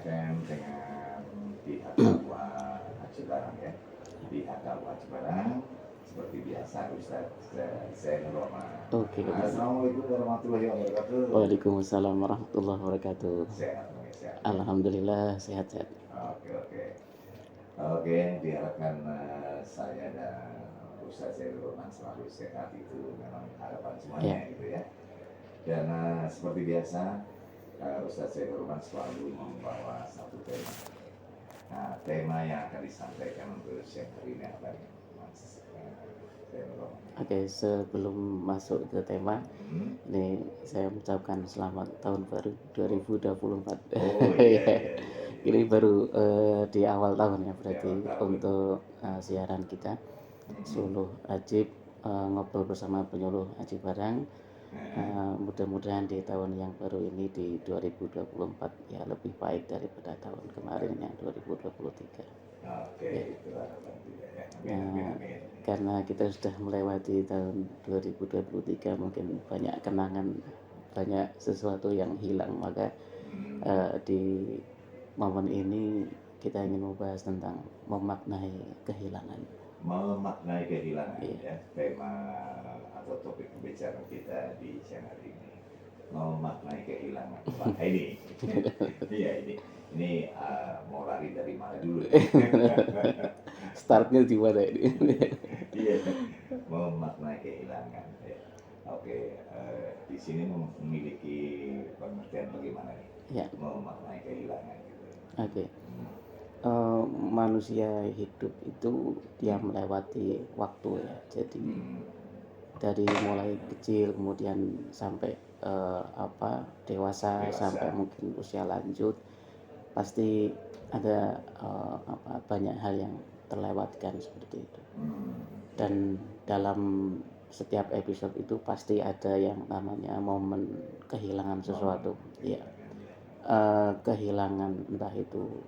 diadakan dengan pihak Papua Cibarang ya. Pihak Papua Cibarang seperti biasa Ustaz saya Roma. Oke. Assalamualaikum warahmatullahi wabarakatuh. Waalaikumsalam warahmatullahi wabarakatuh. Sehat. Alhamdulillah sehat-sehat. Oke, diharapkan saya dan Ustaz Zainul Rahman selalu sehat, itu memang harapan semuanya gitu ya. Dan seperti biasa Ustaz Zainul Rahman selalu membawa satu tema. Nah, tema yang akan disampaikan untuk siang hari ini apa nih, Mas Zainul Rahman? Oke, sebelum masuk ke tema, ini saya mengucapkan selamat tahun baru 2024. Iya. Ini baru di awal tahun ya, berarti untuk siaran kita Suluh Ajib, ngobrol bersama penyuluh Aji Barang. Mudah-mudahan di tahun yang baru ini di 2024 ya lebih baik daripada tahun kemarin yang 2023. Oke, itu harapan ya. Karena kita sudah melewati tahun 2023, mungkin banyak kenangan, banyak sesuatu yang hilang, maka di momen ini kita ingin membahas tentang memaknai kehilangan. Ya, tema atau topik pembicaraan kita di siang hari ini, memaknai kehilangan. Wah, ini mau lari dari mana dulu? Startnya di mana ini? Iya, memaknai kehilangan. Ya. Oke, di sini memiliki pengertian bagaimana nih? Ya. Memaknai kehilangan. Gitu. Oke. Manusia hidup itu dia melewati waktu ya, jadi dari mulai kecil kemudian sampai dewasa sampai mungkin usia lanjut, pasti ada banyak hal yang terlewatkan seperti itu. Dan dalam setiap episode itu pasti ada yang namanya momen kehilangan sesuatu ya. Kehilangan entah itu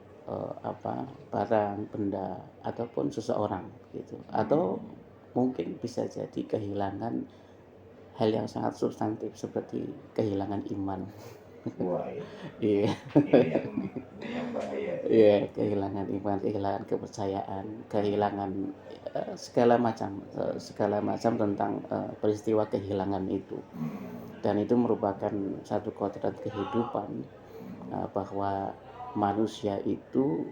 barang, benda, ataupun seseorang gitu, atau mungkin bisa jadi kehilangan hal yang sangat substantif seperti kehilangan iman. Iya. Iya, kehilangan iman, kehilangan kepercayaan, kehilangan segala macam tentang peristiwa kehilangan itu. Dan itu merupakan satu kodrat kehidupan, bahwa manusia itu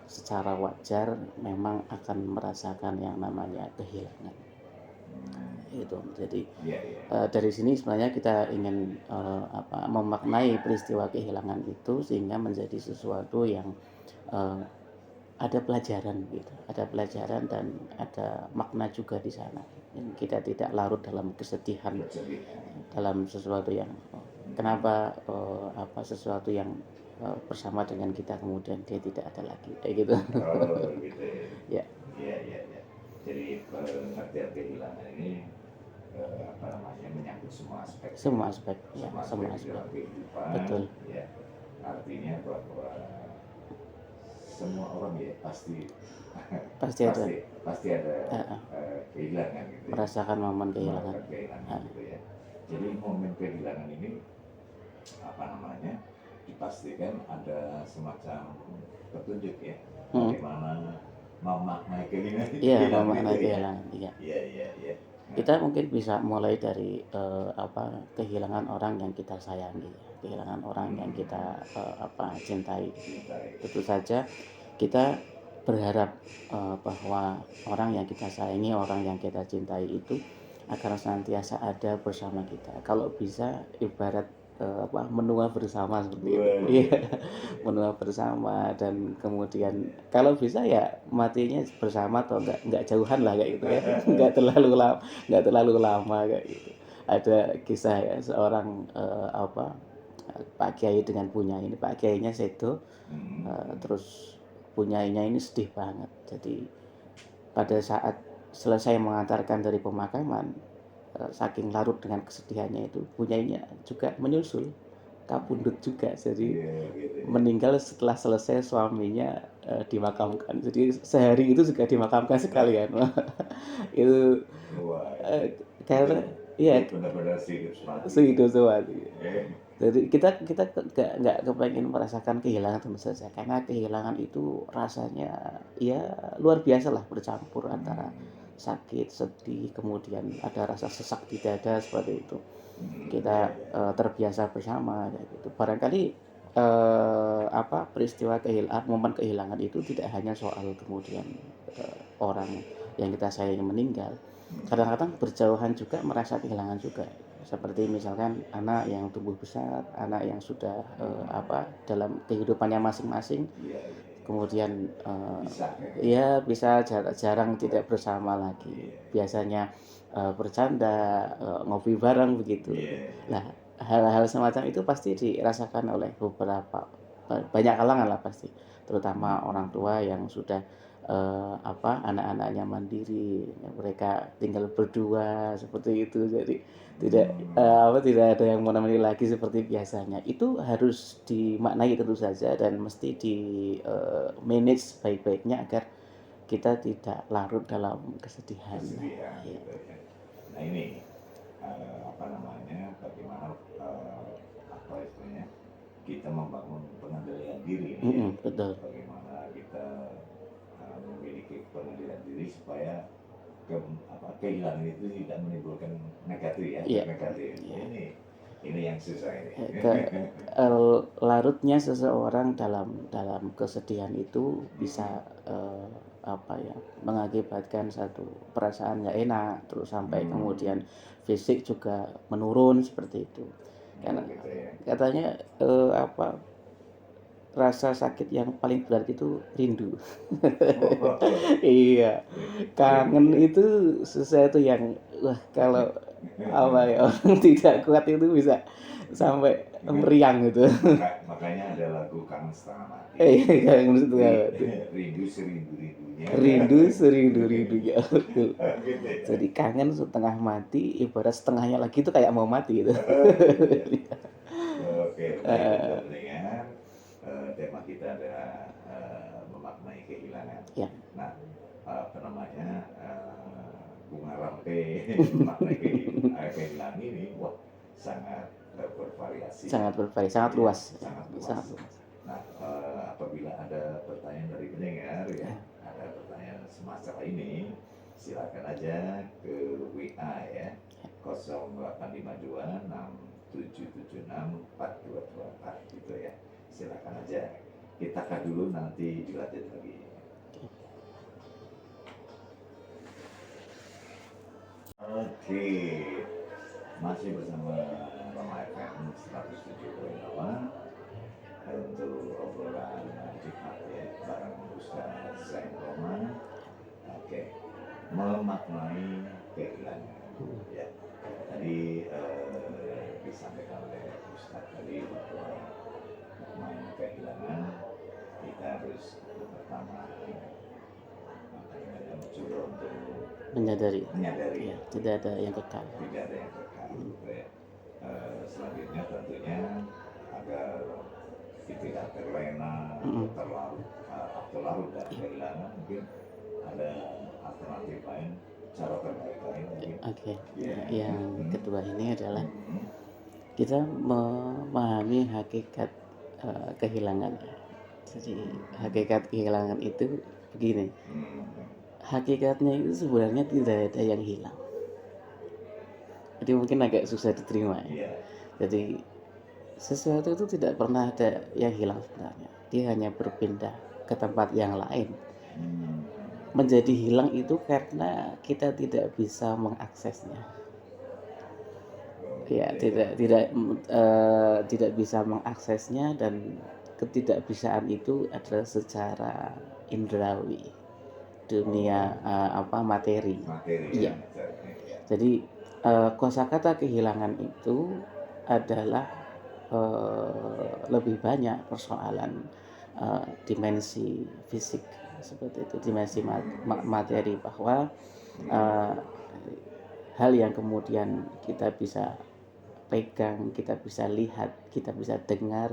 secara wajar memang akan merasakan yang namanya kehilangan. Itu jadi dari sini sebenarnya kita ingin memaknai peristiwa kehilangan itu sehingga menjadi sesuatu yang ada pelajaran gitu, ada pelajaran dan ada makna juga di sana. Kita tidak larut dalam kesedihan, dalam sesuatu yang kenapa sesuatu yang bersama dengan kita kemudian dia tidak ada lagi kayak gitu. Gitu ya. Iya. Jadi pengertian kehilangan ini menyangkut semua aspek kehidupan. Betul ya. Artinya bahwa semua orang ya pasti ada kehilangan gitu ya. Merasakan momen kehilangan gitu ya. Jadi momen kehilangan ini dipastikan ada semacam petunjuk ya, bagaimana memaknai kehilangan. Iya, memaknai kehilangan. Iya. Kita mungkin bisa mulai dari kehilangan orang yang kita sayangi, kehilangan orang yang kita cintai. Tentu saja kita berharap bahwa orang yang kita sayangi, orang yang kita cintai itu akan senantiasa ada bersama kita. Kalau bisa ibarat menua bersama seperti itu. Iya, menua bersama, dan kemudian kalau bisa ya matinya bersama atau enggak jauhan lah kayak gitu ya. Enggak terlalu lama kayak gitu. Ada kisah ya, seorang Pak Kiai dengan punyai. Pak Kiainya sedo, terus punyainya ini sedih banget. Jadi pada saat selesai mengantarkan dari pemakaman, saking larut dengan kesedihannya itu, punyainya juga menyusul, kabundut juga, jadi meninggal setelah selesai suaminya dimakamkan. Jadi sehari itu juga dimakamkan sekalian. Itu karena iya, sehidup semati. Jadi kita nggak kepengen merasakan kehilangan tentu saja, karena kehilangan itu rasanya ya luar biasa lah, bercampur antara sakit, sedih, kemudian ada rasa sesak di dada seperti itu. Kita terbiasa bersama kayak gitu. Barangkali peristiwa momen kehilangan itu tidak hanya soal kemudian orang yang kita sayangi meninggal. Kadang-kadang berjauhan juga merasa kehilangan juga. Seperti misalkan anak yang tumbuh besar, anak yang sudah dalam kehidupannya masing-masing, kemudian ya bisa jarang tidak bersama lagi. Biasanya bercanda, ngopi bareng begitu. Nah, hal-hal semacam itu pasti dirasakan oleh banyak kalangan lah pasti, terutama orang tua yang sudah anak-anaknya mandiri, mereka tinggal berdua seperti itu, jadi tidak ada yang menemani lagi seperti biasanya. Itu harus dimaknai tentu saja dan mesti di manage baik-baiknya agar kita tidak larut dalam kesedihan. Kesedihan gitu ya. Nah ini bagaimana istilahnya kita membangun pengendalian diri ini betul. Bagaimana kita memiliki pengendalian diri supaya kehilangan itu tidak menimbulkan negatif ya. Negatif. Ini yang susah ini. Larutnya seseorang dalam kesedihan itu bisa mengakibatkan satu perasaan nggak enak, terus sampai kemudian fisik juga menurun seperti itu. Karena katanya rasa sakit yang paling berat itu rindu. Iya, kangen itu sesuatu yang kalau orang tidak kuat itu bisa sampai meriang gitu. Makanya ada lagu Kangen Setengah Mati. Kangen Setengah Mati. Rindu serindu-rindunya. Rindu serindu-rindunya. Jadi kangen setengah mati, ibarat setengahnya lagi itu kayak mau mati gitu. Oke, baik pendengar. Tema kita adalah memaknai kehilangan. Ya. Nah, bunga rampe memaknai kehilangan ini, sangat bervariasi. Sangat luas. Nah, apabila ada pertanyaan dari pendengar ada pertanyaan semacam ini, silakan aja ke WA ya 0852 6776 4224 gitu ya. Silakan aja. Kita kan dulu nanti dilanjut lagi. Oke. Masih bersama Roma FM 107.8 untuk obrolan Jumat ya bareng Ustaz Zain Roma. Oke, memaknai kehilangan ya. Tadi disampaikan oleh Ustaz tadi bahwa memaknai kehilangan kita harus pertama mencoba untuk menyadari ya, tidak ada yang kekal. Selanjutnya tentunya agar tidak terlena atau larut dan kehilangan, mungkin ada alternatif lain, cara terbaik lain mungkin. Yang kedua ini adalah kita memahami hakikat kehilangan. Jadi hakikat kehilangan itu begini, hakikatnya itu sebenarnya tidak ada yang hilang. Jadi mungkin agak susah diterima ya. Jadi sesuatu itu tidak pernah ada yang hilang sebenarnya. Dia hanya berpindah ke tempat yang lain. Menjadi hilang itu karena kita tidak bisa mengaksesnya. Ya, tidak bisa mengaksesnya, dan ketidakbisaan itu adalah secara indrawi, dunia materi. Iya. Jadi kosakata kehilangan itu adalah lebih banyak persoalan dimensi fisik seperti itu, dimensi materi, bahwa hal yang kemudian kita bisa pegang, kita bisa lihat, kita bisa dengar,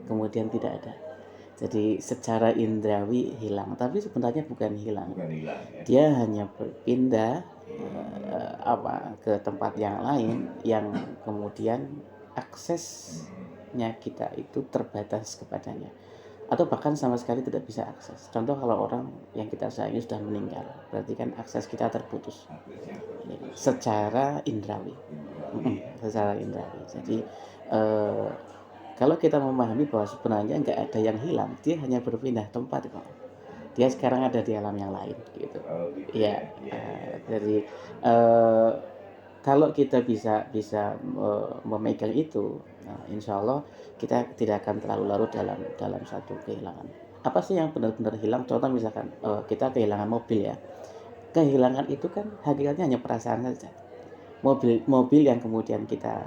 kemudian tidak ada. Jadi secara indrawi hilang, tapi sebenarnya bukan hilang. Dia hanya berpindah ke tempat yang lain yang kemudian aksesnya kita itu terbatas kepadanya, atau bahkan sama sekali tidak bisa akses. Contoh kalau orang yang kita sayangi sudah meninggal, berarti kan akses kita terputus secara indrawi. Secara indrawi. Jadi kalau kita memahami bahwa sebenarnya nggak ada yang hilang, dia hanya berpindah tempat kok. Dia sekarang ada di alam yang lain gitu. Ya, jadi kalau kita bisa memegang itu, insya Allah kita tidak akan terlalu larut dalam satu kehilangan. Apa sih yang benar-benar hilang? Contoh misalkan kita kehilangan mobil ya. Kehilangan itu kan hakikatnya hanya perasaan saja. Mobil yang kemudian kita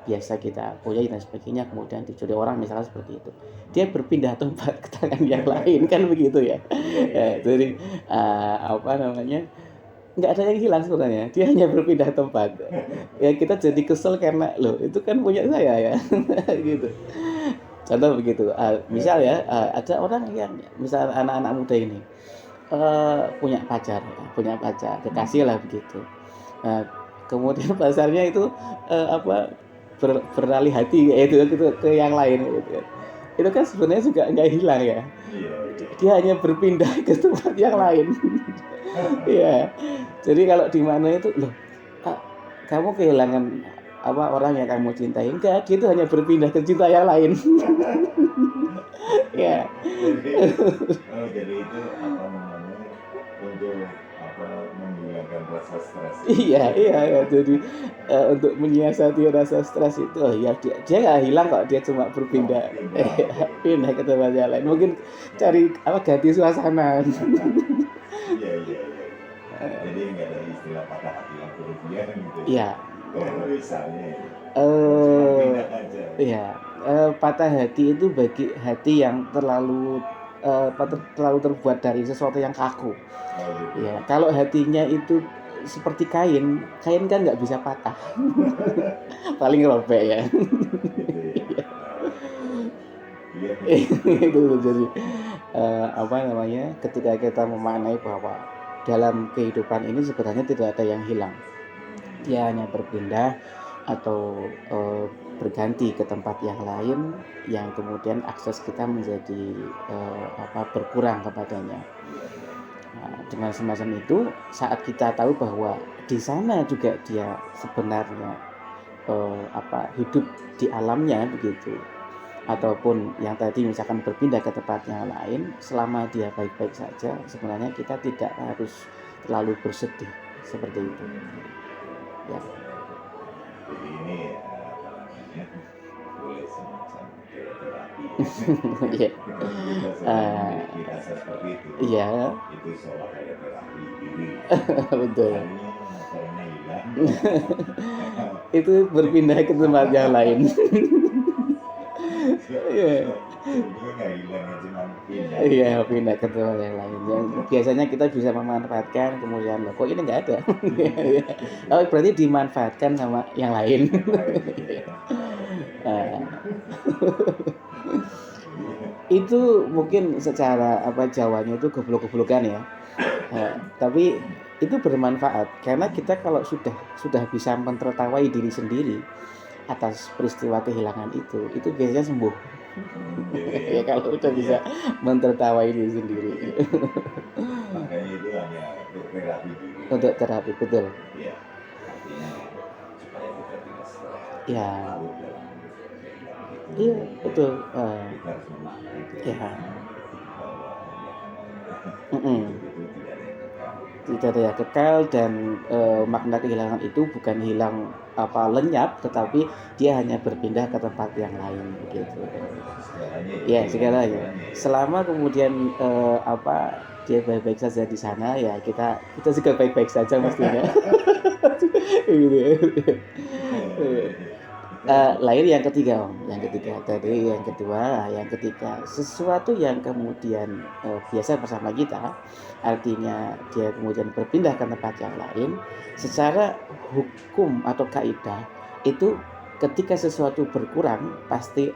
biasa kita punya dan sebagainya, kemudian dicuri orang misalnya seperti itu, dia berpindah tempat ke tangan yang lain kan begitu ya. Jadi nggak ada yang hilang sebenarnya, dia hanya berpindah tempat. Ya kita jadi kesel karena loh itu kan punya saya ya. Gitu. Contoh begitu. Misal ya, ada orang yang misal anak-anak muda ini punya pacar, kekasih lah begitu. Kemudian pacarnya itu beralih hati itu ke yang lain gitu. Itu kan sebenarnya juga nggak hilang ya. Dia hanya berpindah ke tempat yang lain. Iya. Jadi kalau di mana itu loh, kamu kehilangan orang yang kamu cintai, enggak, dia itu hanya berpindah ke cinta yang lain. Ya. Jadi itu untuk menghilangkan rasa stres. Iya. Jadi untuk menyiasati rasa stres itu, ya dia nggak hilang kok, dia cuma berpindah, pindah ke tempat yang lain. Mungkin cari ganti suasana. Iya. Jadi nggak ada istilah patah hati yang berlebihan gitu. Iya. Misalnya. Iya. Patah hati itu bagi hati yang terlalu terbuat dari sesuatu yang kaku. Ya, kalau hatinya itu seperti kain kan nggak bisa patah. Paling robek ya. Itu jadi ketika kita memaknai bahwa dalam kehidupan ini sebenarnya tidak ada yang hilang, dia hanya berpindah atau berganti ke tempat yang lain, yang kemudian akses kita menjadi berkurang kepadanya. Dengan semacam itu, saat kita tahu bahwa di sana juga dia sebenarnya hidup di alamnya begitu, ataupun yang tadi misalkan berpindah ke tempat yang lain, selama dia baik-baik saja, sebenarnya kita tidak harus terlalu bersedih seperti itu. Ya. Jadi ini boleh semacam terapi. Iya. Rasa seperti itu. Iya. Itu seolah kayak terapi diri. Betul. Motornya hilang. Itu berpindah ke tempat yang lain. Iya, pindah ke tempat yang lain. Yang biasanya kita bisa memanfaatkan, kemudian loh, kok ini nggak ada. Berarti dimanfaatkan sama yang lain. Itu mungkin secara Jawanya itu goblok-goblokan ya. Tapi itu bermanfaat karena kita kalau sudah bisa menertawai diri sendiri atas peristiwa kehilangan itu biasanya sembuh. Ya kalau udah bisa menertawai diri sendiri. Makanya itu hanya untuk terapi diri. Untuk terapi, betul. Iya. Artinya supaya kita tidak stres. Ya. Iya, betul. Kita harus memakai itu. Ya. Tidak ada yang kekal, dan makna kehilangan itu bukan hilang lenyap, tetapi dia hanya berpindah ke tempat yang lain begitu. Ya, segalanya. Selama kemudian dia baik-baik saja di sana, ya kita juga baik-baik saja mestinya. Gitu. Lain yang ketiga, tadi yang kedua, yang ketiga, sesuatu yang kemudian biasa bersama kita, artinya dia kemudian berpindah ke tempat yang lain, secara hukum atau kaidah itu ketika sesuatu berkurang pasti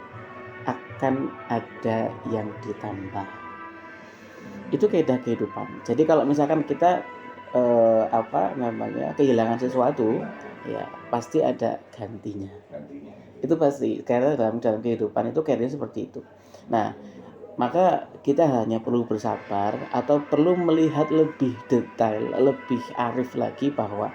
akan ada yang ditambah. Itu kaidah kehidupan. Jadi kalau misalkan kita kehilangan sesuatu, ya pasti ada gantinya. gantinya. Itu pasti, karena dalam kehidupan itu kayaknya seperti itu. Nah, maka kita hanya perlu bersabar atau perlu melihat lebih detail, lebih arif lagi bahwa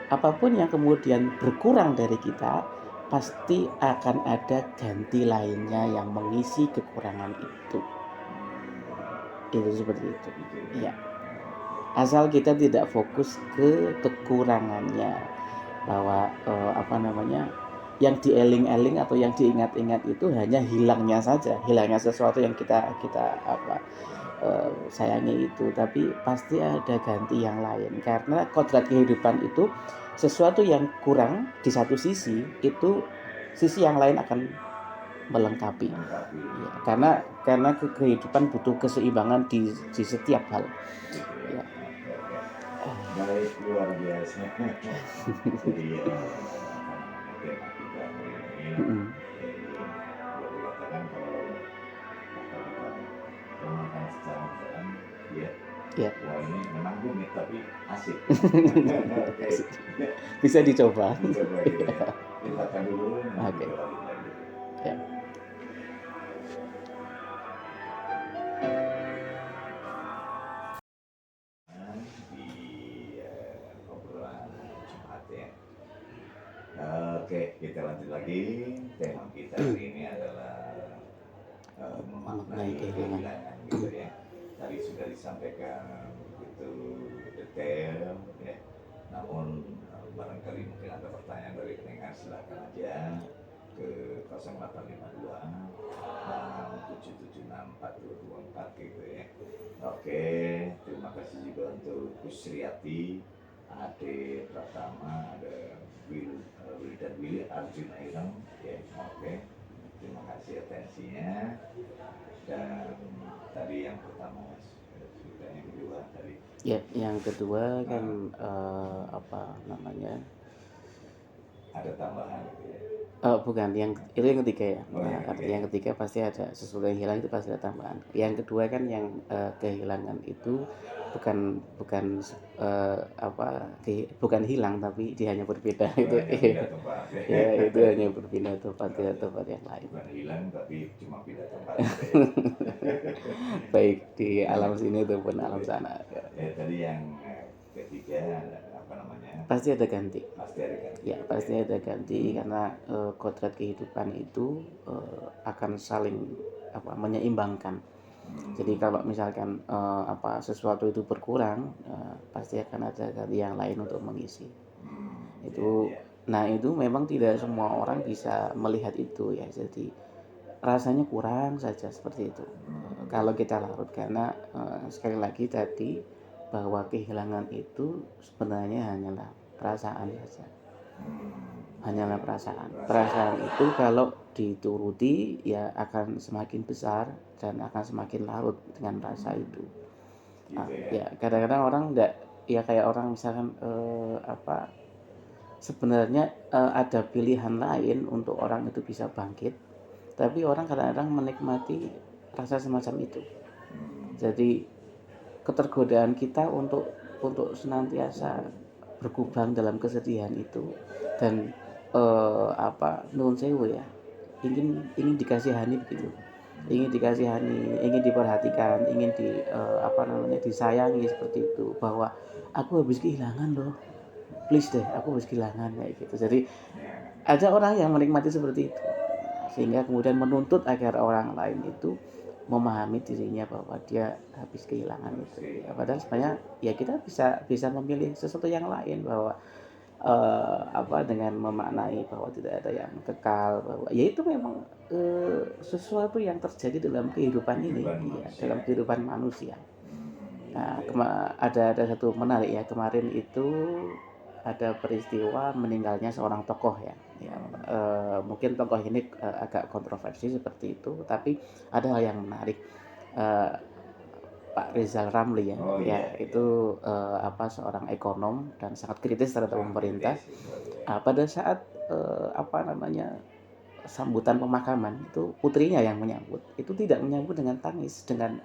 apapun yang kemudian berkurang dari kita, pasti akan ada ganti lainnya yang mengisi kekurangan itu. Itu seperti itu. Ya. Asal kita tidak fokus ke kekurangannya, bahwa yang dieling-eling atau yang diingat-ingat itu hanya hilangnya saja, hilangnya sesuatu yang kita sayangi itu, tapi pasti ada ganti yang lain, karena kodrat kehidupan itu sesuatu yang kurang di satu sisi, itu sisi yang lain akan melengkapi. Ya, karena kehidupan butuh keseimbangan di setiap hal. Ya. Baik, luar biasa. Jadi tema kita hari ini boleh dikatakan kalau kita memakan secara jalan, Ya. wah ini memang rumit tapi asik. Oke. Bisa dicoba. Dicoba gitu ya. Kita akan dulu. Oke. Ya. Oke, kita lanjut lagi. Tema kita hari ini adalah memaknai kehilangan gitu ya. Tadi sudah disampaikan begitu detail ya. Namun barangkali mungkin ada pertanyaan dari pendengar, silakan aja ke 0852 776 4224 gitu ya. Oke, terima kasih juga untuk Kusriati, Ade Pratama, ada Will dan Willy Arjuna Irang ya. Oke, terima kasih atensinya. Dan tadi yang pertama sudah, yang kedua tadi ya, yang kedua kan ada tambahan gitu ya. Bukan, itu yang ketiga ya. Yang ketiga pasti ada sesuatu yang hilang, itu pasti ada tambahan. Yang kedua kan yang kehilangan itu bukan hilang, tapi dia hanya berbeda. Itu ya, itu hanya berpindah tempat ke tempat yang lain. Bukan hilang tapi cuma pindah tempat. Baik di alam sini ataupun alam sana. Ya, tadi yang ketiga pasti ada ganti. Ya, pasti ada ganti, karena kodrat kehidupan itu akan saling menyeimbangkan. Jadi kalau misalkan sesuatu itu berkurang, pasti akan ada ganti yang lain untuk mengisi. Itu memang tidak semua orang bisa melihat itu ya. Jadi rasanya kurang saja seperti itu kalau kita larut, karena sekali lagi tadi bahwa kehilangan itu sebenarnya hanyalah perasaan saja. Hanyalah perasaan itu kalau dituruti ya akan semakin besar dan akan semakin larut dengan rasa itu. Ya kadang-kadang orang enggak, ya kayak orang misalkan sebenarnya ada pilihan lain untuk orang itu bisa bangkit, tapi orang kadang-kadang menikmati rasa semacam itu. Jadi ketergodaan kita untuk senantiasa berkubang dalam kesedihan itu, dan nuwun sewu ya, ingin dikasihani begitu, ingin dikasihani, ingin diperhatikan, ingin disayangi seperti itu, bahwa aku habis kehilangan loh, please deh, aku habis kehilangan kayak gitu. Jadi ada orang yang menikmati seperti itu, sehingga kemudian menuntut agar orang lain itu memahami dirinya bahwa dia habis kehilangan itu. Ya, padahal sebenarnya ya kita bisa memilih sesuatu yang lain, bahwa dengan memaknai bahwa tidak ada yang kekal, bahwa ya itu memang sesuatu yang terjadi dalam kehidupan ini, dalam kehidupan manusia. Nah, ada satu menarik ya, kemarin itu ada peristiwa meninggalnya seorang tokoh ya. Mungkin tokoh ini agak kontroversi seperti itu, tapi ada hal yang menarik. Pak Rizal Ramli ya, itu seorang ekonom dan sangat kritis terhadap pemerintah. Pada saat sambutan pemakaman itu putrinya yang menyambut, itu tidak menyambut dengan tangis, dengan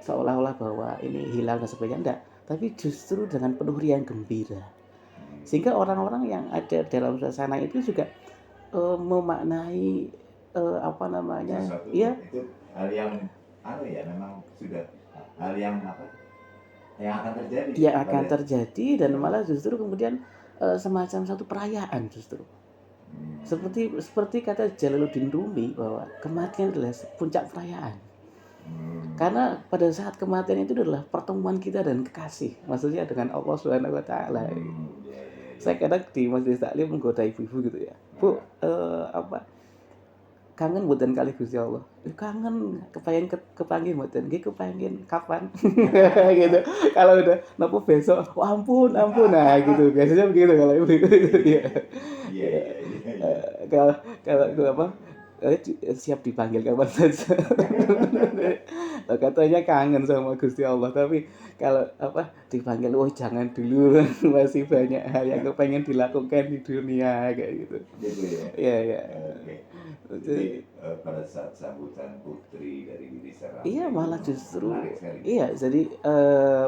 seolah-olah bahwa ini hilang dan sebagainya, enggak, tapi justru dengan penuh riang gembira. Sehingga orang-orang yang ada dalam suasana itu juga memaknai apa namanya, Sesuatu ya itu hal yang ya memang sudah hal yang yang akan terjadi yang akan pada terjadi, dan malah justru kemudian semacam satu perayaan justru. Seperti seperti kata Jalaluddin Rumi bahwa kematian adalah puncak perayaan. Karena pada saat kematian itu adalah pertemuan kita dan kekasih, maksudnya dengan Allah Subhanahu wa taala. Saya kadang di majelis taklim menggoda ibu-ibu gitu ya. Bu, apa kangen mboten kali Gusti Allah? Kangen, kepengen kepanggih mboten? Nggih kepengen, kapan? Gitu. Kalau udah napa besok, oh, ampun, ampun. Nah, gitu. Biasanya begitu kalau ibu itu. Ya. Kalau kalau itu apa? Siap dipanggil kapan saja. Katanya kangen sama Gusti Allah, tapi kalau apa dipanggil, oh jangan dulu, masih banyak hal yang kepengen dilakukan di dunia kayak gitu. Gitu ya. Iya, iya. Jadi pada saat sambutan putri dari Widi Sarang, Iya, malah justru menarik sekali. iya, jadi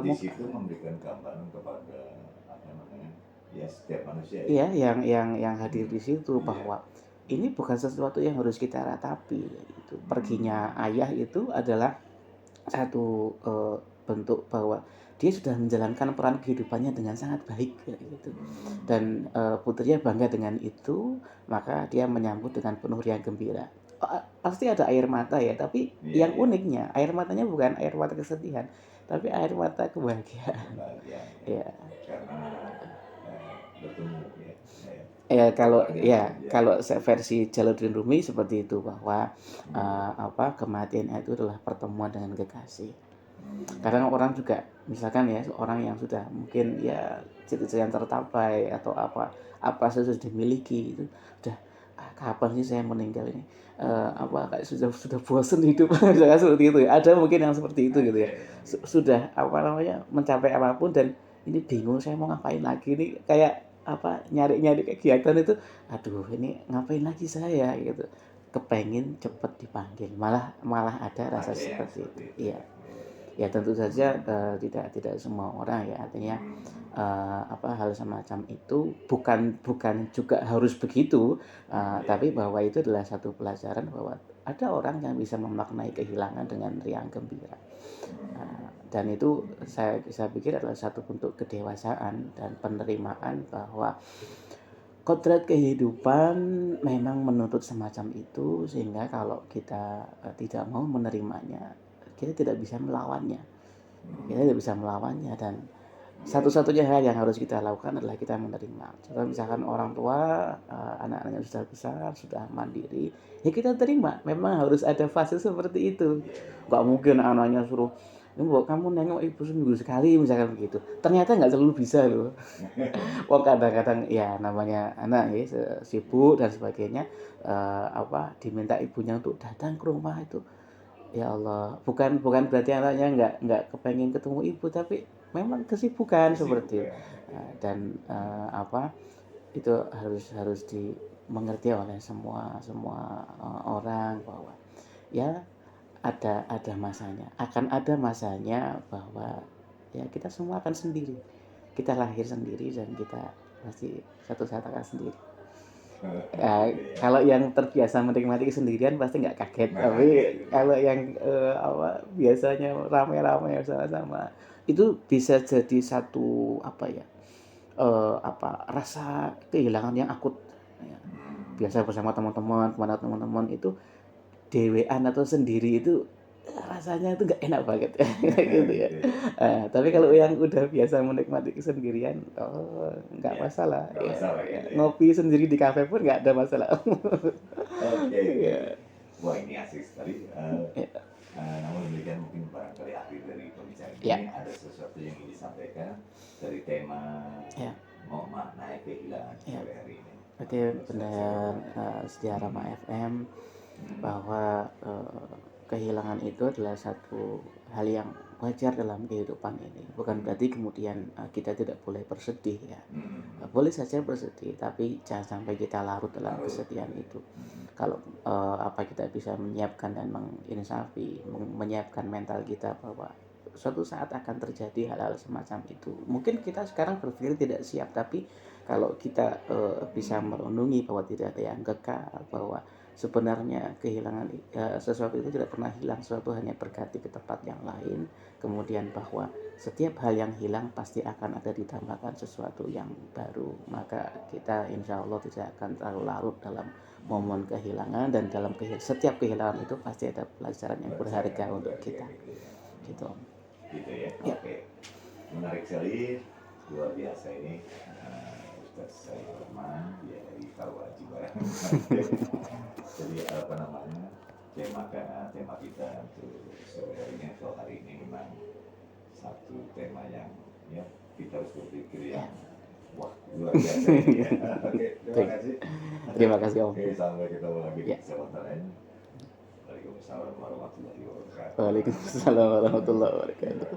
Di situ memberikan gambaran kepada apa namanya, ya setiap manusia iya ya. yang hadir di situ bahwa ini bukan sesuatu yang harus kita ratapi gitu. Perginya ayah itu adalah satu bentuk bahwa dia sudah menjalankan peran kehidupannya dengan sangat baik gitu. Dan putrinya bangga dengan itu, maka dia menyambut dengan penuh riang gembira. Pasti ada air mata ya, tapi yang uniknya air matanya bukan air mata kesedihan, tapi air mata kebahagiaan. Ya. Karena bertemu ya. Ya kalau versi Jalaluddin Rumi seperti itu bahwa apa kematian itu adalah pertemuan dengan kekasih. Kadang orang juga misalkan ya orang yang sudah mungkin ya cita-cita yang tercapai atau apa sudah dimiliki itu udah kapan sih saya meninggal ini, apa kayak sudah bosan hidup misalkan seperti itu ya. Ada mungkin yang seperti itu gitu ya, sudah apa namanya mencapai apapun dan ini bingung saya mau ngapain lagi nih, kayak apa nyari kegiatan itu, aduh ini ngapain lagi saya gitu, kepengen cepet dipanggil, malah ada rasa seperti itu. Iya ya, tentu saja tidak semua orang ya, artinya apa hal semacam itu bukan juga harus begitu, tapi bahwa itu adalah satu pelajaran bahwa ada orang yang bisa memaknai kehilangan dengan riang gembira. Dan itu saya pikir adalah satu bentuk kedewasaan dan penerimaan bahwa kodrat kehidupan memang menuntut semacam itu, sehingga kalau kita tidak mau menerimanya, kita tidak bisa melawannya. Dan satu-satunya hal yang harus kita lakukan adalah kita menerima. Contoh misalkan orang tua anak-anaknya sudah besar, sudah mandiri, ya kita terima. Memang harus ada fase seperti itu. Gak mungkin anaknya suruh, kamu nengok ibu seminggu sekali misalkan begitu. Ternyata nggak selalu bisa loh. Kadang-kadang ya namanya anak ya sibuk dan sebagainya, apa diminta ibunya untuk datang ke rumah itu. Ya Allah, bukan berarti anaknya nggak kepengen ketemu ibu, tapi memang kesibukan seperti itu. Dan apa itu harus dimengerti oleh semua orang bahwa ya ada masanya, akan ada masanya bahwa ya kita semua akan sendiri, kita lahir sendiri dan kita pasti satu saat akan sendiri. Kalau yang terbiasa menikmati kesendirian pasti nggak kaget, tapi kalau yang apa biasanya ramai-ramai sama-sama itu bisa jadi satu apa ya, apa rasa kehilangan yang akut ya. Biasa bersama teman-teman itu dewean atau sendiri itu rasanya itu nggak enak banget gitu ya. Tapi kalau yang udah biasa menikmati kesendirian, nggak masalah. Ngopi sendiri di kafe pun nggak ada masalah. Wah ini asik sekali. Namun demikian mungkin barangkali akhir dari pembicaraan ini ada sesuatu yang ingin disampaikan dari tema mau maknai kehilangan sore hari ini. Oke, pendengar setia Rama FM, bahwa kehilangan itu adalah satu hal yang wajar dalam kehidupan ini. Bukan berarti kemudian kita tidak boleh bersedih ya. Boleh saja bersedih, tapi jangan sampai kita larut dalam kesedihan itu. Kalau apa kita bisa menyiapkan dan menginsafi, menyiapkan mental kita bahwa suatu saat akan terjadi hal-hal semacam itu. Mungkin kita sekarang berpikir tidak siap, tapi Kalau kita bisa merenungi bahwa tidak ada yang kekal, bahwa sebenarnya kehilangan sesuatu itu tidak pernah hilang, sesuatu hanya berganti ke tempat yang lain. Kemudian bahwa setiap hal yang hilang pasti akan ada ditambahkan sesuatu yang baru. Maka kita insya Allah tidak akan terlalu larut dalam momen kehilangan, dan dalam setiap kehilangan itu pasti ada pelajaran yang berharga untuk kita. Gitu. Gitu ya. Ya. Oke. Menarik sekali, luar biasa ini. Ustaz Saiful Rahman ya dari Karawaci Barang. Jadi apa namanya, tema kita untuk sore harinya atau hari ini memang satu tema yang ya kita harus berpikir yang wah luar biasa ini ya. Oke, terima kasih. Terima kasih Om. Oke, sampai ketemu lagi di Ya. kesempatan lain. Waalaikumsalam warahmatullahi wabarakatuh. Waalaikumsalam warahmatullahi wabarakatuh.